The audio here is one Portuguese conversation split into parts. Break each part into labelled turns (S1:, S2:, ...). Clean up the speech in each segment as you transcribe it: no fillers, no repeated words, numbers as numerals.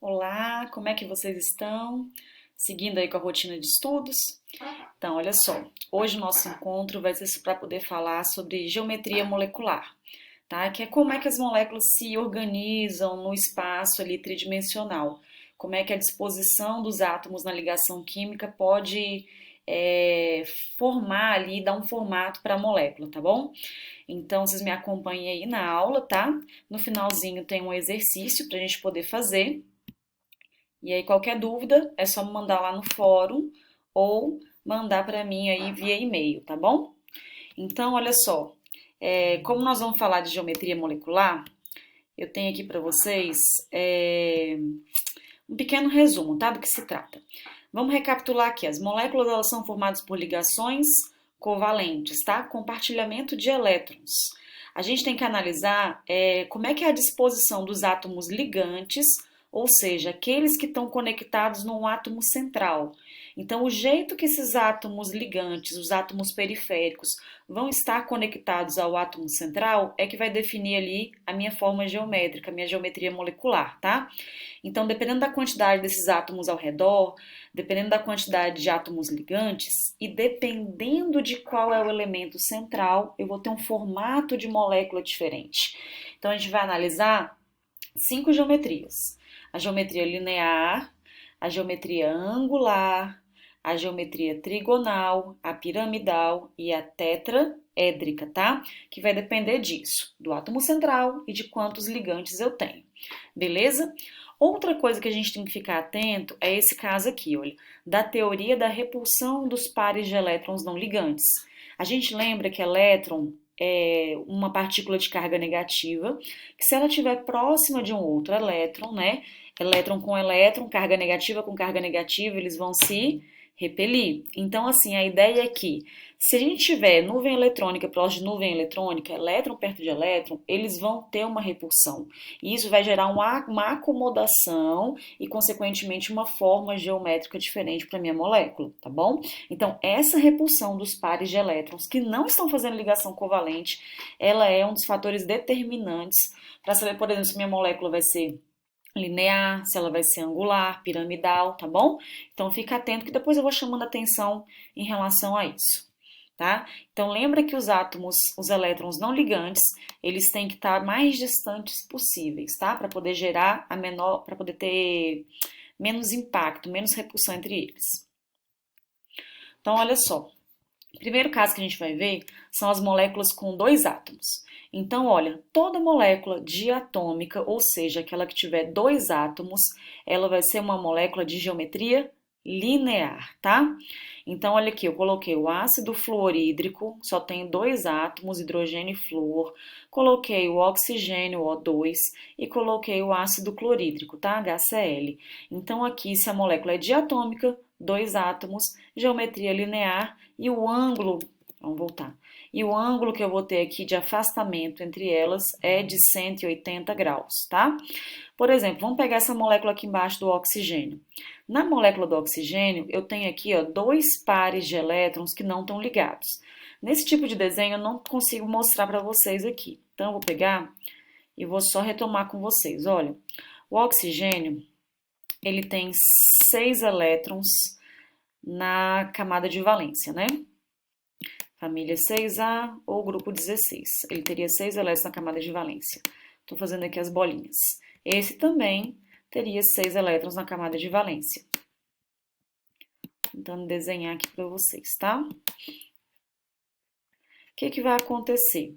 S1: Olá, como é que vocês estão? Seguindo aí com a rotina de estudos? Então, olha só, hoje o nosso encontro vai ser para poder falar sobre geometria molecular, tá? Que é como é que as moléculas se organizam no espaço ali tridimensional, como é que a disposição dos átomos na ligação química pode é, formar ali, dar um formato para a molécula, tá bom? Então, vocês me acompanhem aí na aula, tá? No finalzinho tem um exercício para a gente poder fazer. E aí, qualquer dúvida, é só me mandar lá no fórum ou mandar para mim aí via e-mail, tá bom? Então, olha só, como nós vamos falar de geometria molecular, eu tenho aqui para vocês um pequeno resumo, tá? Do que se trata. Vamos recapitular aqui. As moléculas elas são formadas por ligações covalentes, tá? Compartilhamento de elétrons. A gente tem que analisar como é que é a disposição dos átomos ligantes, ou seja, aqueles que estão conectados num átomo central. Então, o jeito que esses átomos ligantes, os átomos periféricos, vão estar conectados ao átomo central é que vai definir ali a minha forma geométrica, a minha geometria molecular, tá? Então, dependendo da quantidade desses átomos ao redor, dependendo da quantidade de átomos ligantes e dependendo de qual é o elemento central, eu vou ter um formato de molécula diferente. Então, a gente vai analisar 5 geometrias: a geometria linear, a geometria angular, a geometria trigonal, a piramidal e a tetraédrica, tá? Que vai depender disso, do átomo central e de quantos ligantes eu tenho. Beleza? Outra coisa que a gente tem que ficar atento é esse caso aqui, olha, da teoria da repulsão dos pares de elétrons não ligantes. A gente lembra que elétron é uma partícula de carga negativa, que se ela estiver próxima de um outro elétron, né? Elétron com elétron, carga negativa com carga negativa, eles vão se repelir. Então, assim, a ideia é que se a gente tiver nuvem eletrônica próximo de nuvem eletrônica, elétron perto de elétron, eles vão ter uma repulsão. E isso vai gerar uma acomodação e, consequentemente, uma forma geométrica diferente para a minha molécula, tá bom? Então, essa repulsão dos pares de elétrons que não estão fazendo ligação covalente, ela é um dos fatores determinantes para saber, por exemplo, se minha molécula vai ser linear, se ela vai ser angular, piramidal, tá bom? Então fica atento que depois eu vou chamando atenção em relação a isso, tá? Então lembra que os átomos, os elétrons não ligantes, eles têm que estar mais distantes possíveis, tá? Para poder gerar a menor, para poder ter menos impacto, menos repulsão entre eles. Então olha só, o primeiro caso que a gente vai ver são as moléculas com dois átomos. Então, olha, toda molécula diatômica, ou seja, aquela que tiver dois átomos, ela vai ser uma molécula de geometria linear, tá? Então, olha aqui, eu coloquei o ácido fluorídrico, só tem dois átomos, hidrogênio e flúor. Coloquei o oxigênio, O2, e coloquei o ácido clorídrico, tá? HCl. Então, aqui, se a molécula é diatômica, dois átomos, geometria linear, e o ângulo, vamos voltar, e o ângulo que eu vou ter aqui de afastamento entre elas é de 180 graus, tá? Por exemplo, vamos pegar essa molécula aqui embaixo do oxigênio. Na molécula do oxigênio, eu tenho aqui ó, dois pares de elétrons que não estão ligados. Nesse tipo de desenho, eu não consigo mostrar para vocês aqui. Então, eu vou pegar e vou só retomar com vocês. Olha, o oxigênio, ele tem 6 elétrons na camada de valência, né? Família 6A ou grupo 16. Ele teria 6 elétrons na camada de valência. Estou fazendo aqui as bolinhas. Esse também teria 6 elétrons na camada de valência. Tentando desenhar aqui para vocês, tá? O que vai acontecer?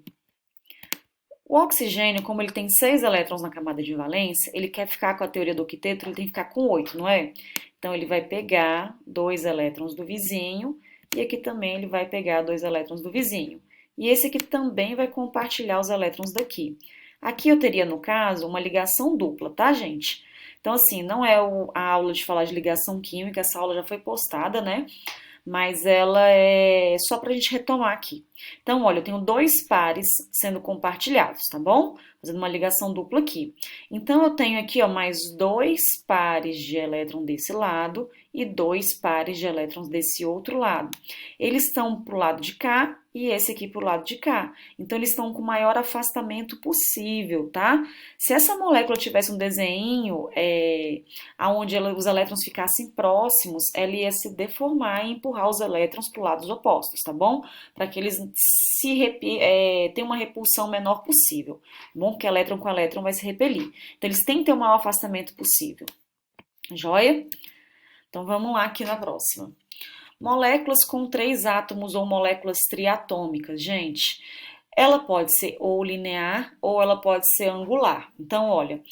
S1: O oxigênio, como ele tem 6 elétrons na camada de valência, ele quer ficar com a teoria do octeto, ele tem que ficar com 8, não é? Então, ele vai pegar 2 elétrons do vizinho e aqui também ele vai pegar 2 elétrons do vizinho. E esse aqui também vai compartilhar os elétrons daqui. Aqui eu teria, no caso, uma ligação dupla, tá, gente? Então, assim, não é a aula de falar de ligação química, essa aula já foi postada, né? Mas ela é só pra gente retomar aqui. Então, olha, eu tenho dois pares sendo compartilhados, tá bom? Fazendo uma ligação dupla aqui. Então, eu tenho aqui, ó, mais dois pares de elétron desse lado e dois pares de elétrons desse outro lado. Eles estão para o lado de cá e esse aqui para o lado de cá. Então, eles estão com o maior afastamento possível, tá? Se essa molécula tivesse um desenho onde os elétrons ficassem próximos, ela ia se deformar e empurrar os elétrons para os lados opostos, tá bom? Para que eles tenham uma repulsão menor possível, tá bom? Porque elétron com elétron vai se repelir. Então, eles têm que ter o maior afastamento possível. Joia? Então, vamos lá aqui na próxima. Moléculas com 3 átomos ou moléculas triatômicas, gente. Ela pode ser ou linear ou ela pode ser angular. Então, olha,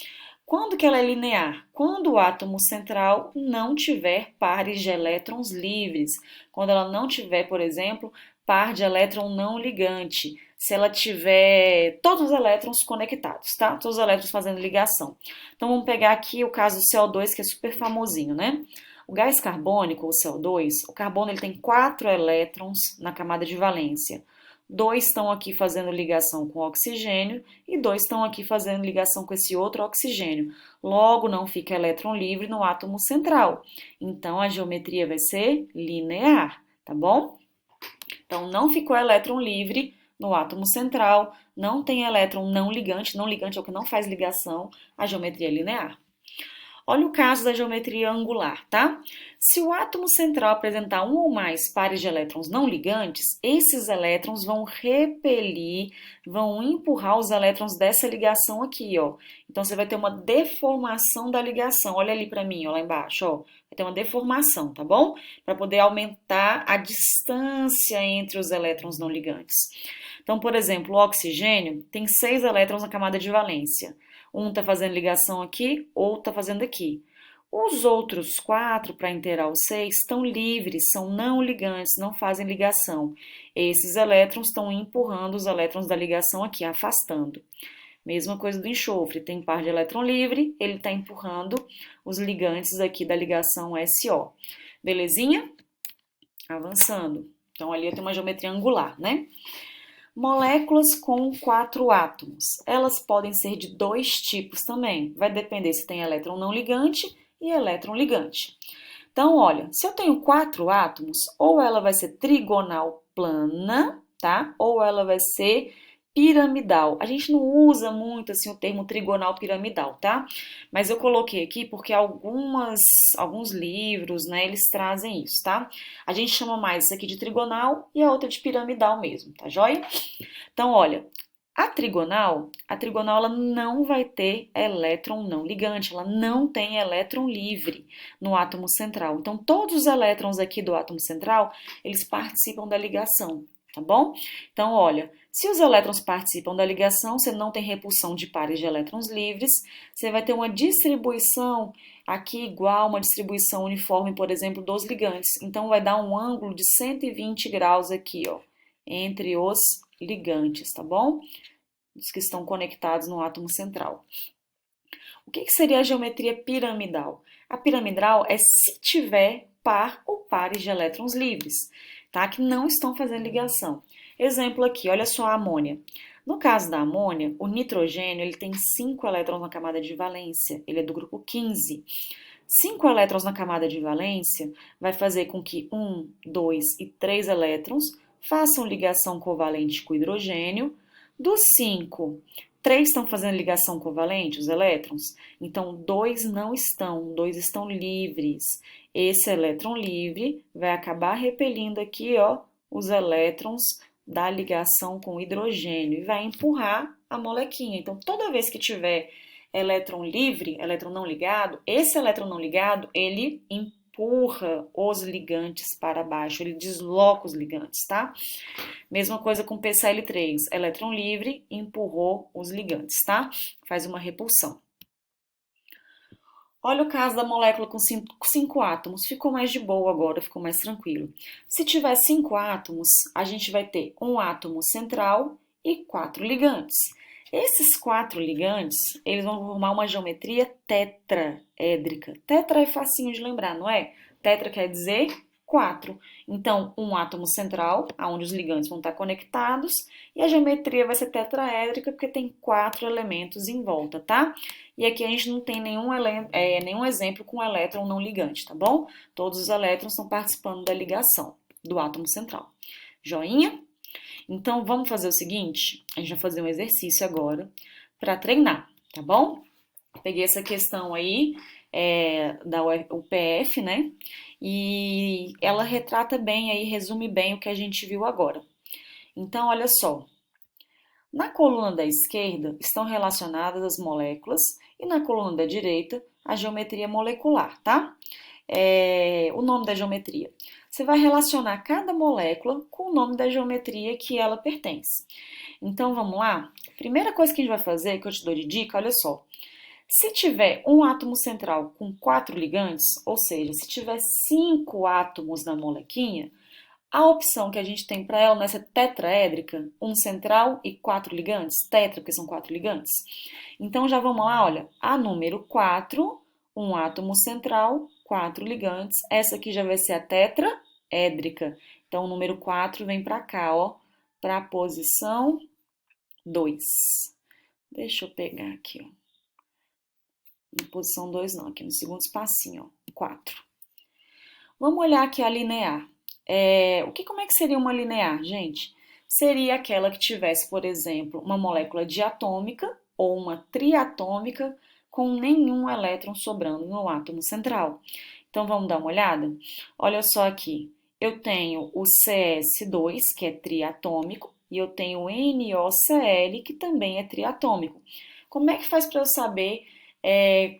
S1: quando que ela é linear? Quando o átomo central não tiver pares de elétrons livres. Quando ela não tiver, por exemplo, par de elétron não ligante. Se ela tiver todos os elétrons conectados, tá? Todos os elétrons fazendo ligação. Então, vamos pegar aqui o caso do CO2, que é super famosinho, né? O gás carbônico, o CO2, o carbono ele tem 4 elétrons na camada de valência. 2 estão aqui fazendo ligação com o oxigênio e 2 estão aqui fazendo ligação com esse outro oxigênio. Logo, não fica elétron livre no átomo central. Então, a geometria vai ser linear, tá bom? Então, não ficou elétron livre no átomo central, não tem elétron não ligante é o que não faz ligação, a geometria é linear. Olha o caso da geometria angular, tá? Se o átomo central apresentar um ou mais pares de elétrons não ligantes, esses elétrons vão repelir, vão empurrar os elétrons dessa ligação aqui, ó. Então, você vai ter uma deformação da ligação. Olha ali para mim, ó, lá embaixo, ó. Vai ter uma deformação, tá bom? Para poder aumentar a distância entre os elétrons não ligantes. Então, por exemplo, o oxigênio tem 6 elétrons na camada de valência. Um está fazendo ligação aqui, outro está fazendo aqui. Os outros 4, para inteirar os 6, estão livres, são não ligantes, não fazem ligação. Esses elétrons estão empurrando os elétrons da ligação aqui, afastando. Mesma coisa do enxofre, tem par de elétron livre, ele está empurrando os ligantes aqui da ligação SO. Belezinha? Avançando. Então, ali eu tenho uma geometria angular, né? Moléculas com 4 átomos. Elas podem ser de 2 tipos também. Vai depender se tem elétron não ligante e elétron ligante. Então, olha, se eu tenho 4 átomos, ou ela vai ser trigonal plana, tá? Ou ela vai ser piramidal. A gente não usa muito assim o termo trigonal piramidal, tá? Mas eu coloquei aqui porque alguns livros, né, eles trazem isso, tá? A gente chama mais isso aqui de trigonal e a outra de piramidal mesmo, tá joia? Então, olha, a trigonal ela não vai ter elétron não ligante, ela não tem elétron livre no átomo central. Então, todos os elétrons aqui do átomo central, eles participam da ligação, tá bom? Então, olha, se os elétrons participam da ligação, você não tem repulsão de pares de elétrons livres, você vai ter uma distribuição aqui igual a uma distribuição uniforme, por exemplo, dos ligantes. Então, vai dar um ângulo de 120 graus aqui, ó, entre os ligantes, tá bom? Os que estão conectados no átomo central. O que seria a geometria piramidal? A piramidal é se tiver par ou pares de elétrons livres, tá? Que não estão fazendo ligação. Exemplo aqui, olha só a amônia. No caso da amônia, o nitrogênio ele tem 5 elétrons na camada de valência, ele é do grupo 15. 5 elétrons na camada de valência vai fazer com que 1, 2 e 3 elétrons façam ligação covalente com o hidrogênio. Dos 5, 3 estão fazendo ligação covalente, os elétrons, então 2 não estão, 2 estão livres. Esse elétron livre vai acabar repelindo aqui, ó, os elétrons da ligação com o hidrogênio e vai empurrar a molequinha. Então, toda vez que tiver elétron livre, elétron não ligado, esse elétron não ligado, ele empurra os ligantes para baixo, ele desloca os ligantes, tá? Mesma coisa com PCl3, elétron livre empurrou os ligantes, tá? Faz uma repulsão. Olha o caso da molécula com 5 átomos, ficou mais de boa agora, ficou mais tranquilo. Se tiver 5 átomos, a gente vai ter um átomo central e 4 ligantes. Esses 4 ligantes, eles vão formar uma geometria tetraédrica. Tetra é facinho de lembrar, não é? Tetra quer dizer 4. Então, um átomo central, onde os ligantes vão estar conectados, e a geometria vai ser tetraédrica, porque tem 4 elementos em volta, tá? E aqui a gente não tem nenhum exemplo com elétron não ligante, tá bom? Todos os elétrons estão participando da ligação do átomo central. Joinha? Então, vamos fazer o seguinte, a gente vai fazer um exercício agora para treinar, tá bom? Peguei essa questão aí da UPF, né? E ela retrata bem aí, resume bem o que a gente viu agora. Então, olha só. Na coluna da esquerda estão relacionadas as moléculas e na coluna da direita a geometria molecular, tá? O nome da geometria. Você vai relacionar cada molécula com o nome da geometria que ela pertence. Então, vamos lá? Primeira coisa que a gente vai fazer, que eu te dou de dica, olha só. Se tiver um átomo central com 4 ligantes, ou seja, se tiver 5 átomos na molequinha, a opção que a gente tem para ela nessa tetraédrica, um central e 4 ligantes, tetra, porque são 4 ligantes. Então, já vamos lá, olha, a número 4, um átomo central, 4 ligantes. Essa aqui já vai ser a tetraédrica. Então, o número 4 vem para cá, ó, para a posição 2. Deixa eu pegar aqui, ó. Na posição 2 não, aqui no segundo espacinho, ó, 4. Vamos olhar aqui a linear. Como é que seria uma linear, gente? Seria aquela que tivesse, por exemplo, uma molécula diatômica ou uma triatômica com nenhum elétron sobrando no átomo central. Então, vamos dar uma olhada? Olha só aqui, eu tenho o CS2, que é triatômico, e eu tenho o NOCl, que também é triatômico. Como é que faz para eu saber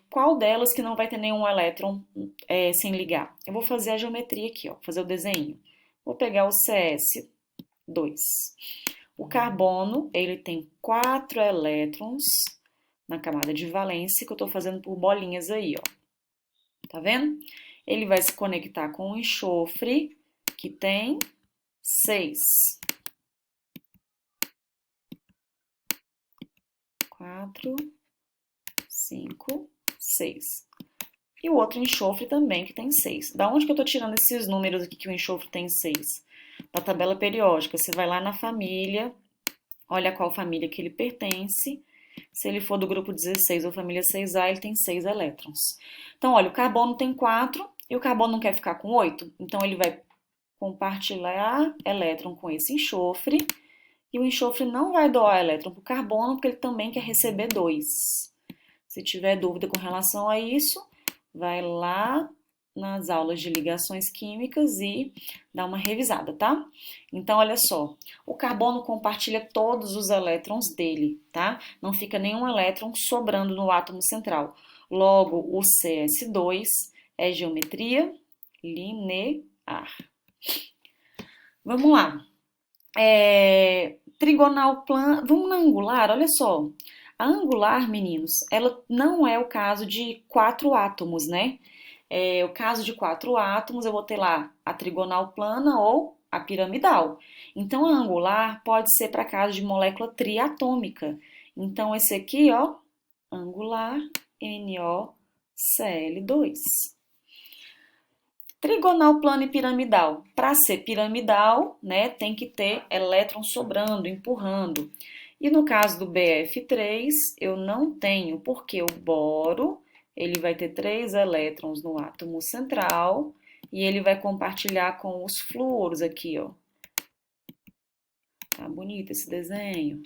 S1: qual delas que não vai ter nenhum elétron sem ligar? Eu vou fazer a geometria aqui, ó, fazer o desenho. Vou pegar o CS2. O carbono, ele tem 4 elétrons na camada de valência, que eu estou fazendo por bolinhas aí, ó. Tá vendo? Ele vai se conectar com o enxofre, que tem 6. 4, 5, 6. E o outro enxofre também, que tem 6. Da onde que eu tô tirando esses números aqui que o enxofre tem 6? Da tabela periódica. Você vai lá na família, olha qual família que ele pertence. Se ele for do grupo 16 ou família 6A, ele tem 6 elétrons. Então, olha, o carbono tem 4 e o carbono não quer ficar com 8. Então, ele vai compartilhar elétron com esse enxofre. E o enxofre não vai doar elétron para o carbono, porque ele também quer receber 2. Se tiver dúvida com relação a isso, vai lá nas aulas de ligações químicas e dá uma revisada, tá? Então, olha só, o carbono compartilha todos os elétrons dele, tá? Não fica nenhum elétron sobrando no átomo central. Logo, o CS2 é geometria linear. Vamos lá. Trigonal plana. Vamos na angular, olha só. A angular, meninos, ela não é o caso de 4 átomos, né? O caso de 4 átomos, eu vou ter lá a trigonal plana ou a piramidal. Então, a angular pode ser para caso de molécula triatômica. Então, esse aqui, ó, angular NoCl2. Trigonal plana e piramidal. Para ser piramidal, né, tem que ter elétron sobrando, empurrando. E no caso do BF3, eu não tenho, porque o boro, ele vai ter 3 elétrons no átomo central e ele vai compartilhar com os flúoros aqui, ó. Tá bonito esse desenho.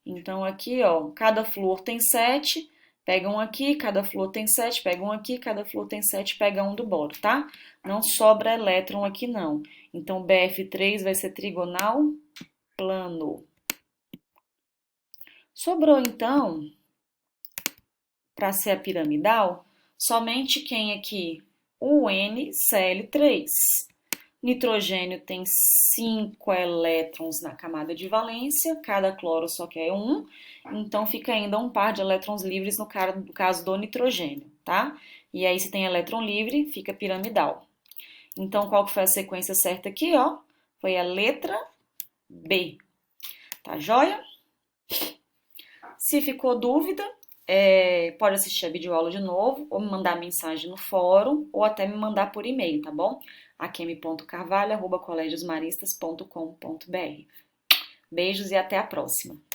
S1: Então, aqui, ó, cada flúor tem 7, pega um aqui, cada flúor tem 7, pega um aqui, cada flúor tem 7, pega um do boro, tá? Não sobra elétron aqui, não. Então, BF3 vai ser trigonal plano. Sobrou, então, para ser a piramidal, somente quem aqui? O NCl3. Nitrogênio tem 5 elétrons na camada de valência, cada cloro só quer 1, então fica ainda um par de elétrons livres no caso do nitrogênio, tá? E aí, se tem elétron livre, fica piramidal. Então, qual que foi a sequência certa aqui, ó? Foi a letra B. Tá joia? Se ficou dúvida, pode assistir a videoaula de novo, ou me mandar mensagem no fórum, ou até me mandar por e-mail, tá bom? akemi.carvalho@collegiosmaristas.com.br. Beijos e até a próxima!